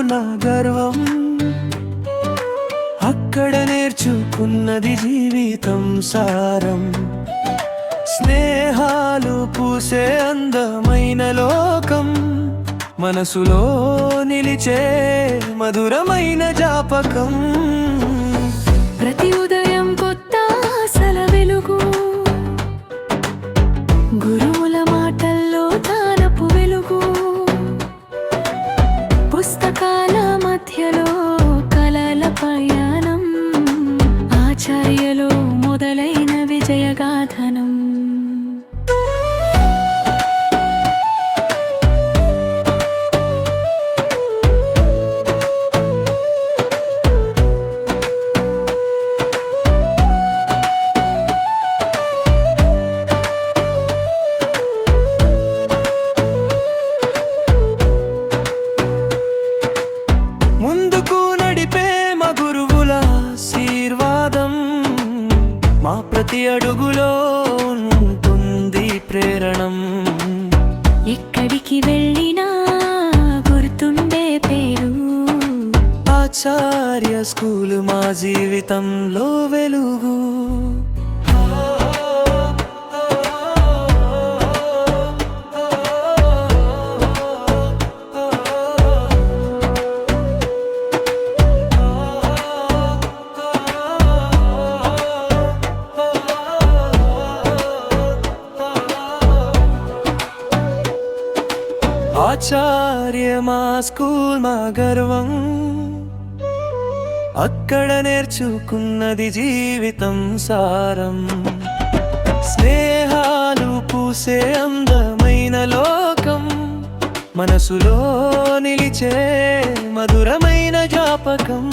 నా గర్వం. అక్కడ నేర్చుకున్నది జీవితం సారం. స్నేహాలు పూసే అందమైన లోకం, మనసులో నిలిచే మధురమైన జ్ఞాపకం. ప్రతి ఉదయం కొత్త ఆశల వెలుగు, గురువుల మాటల్లో జ్ఞానపు వెలుగు. పుస్తకాల మధ్యలో కలల ప్రయాణం, ఆచార్యలో మొదలైన విజయగాథనం. ముందుకు నడిపే మా గురువుల ఆశీర్వాదం, మా ప్రతి అడుగులో ఉంటుంది ప్రేరణం. ఎక్కడికి వెళ్ళినా గుర్తుండే పేరు, ఆచార్య స్కూలు మా జీవితంలో వెలుగు. ఆచార్య మా స్కూల్ మా గర్వం. అక్కడ నేర్చుకున్నది జీవితం సారం. స్నేహాలు పూసే అందమైన లోకం, మనసులో నిలిచే మధురమైన జ్ఞాపకం.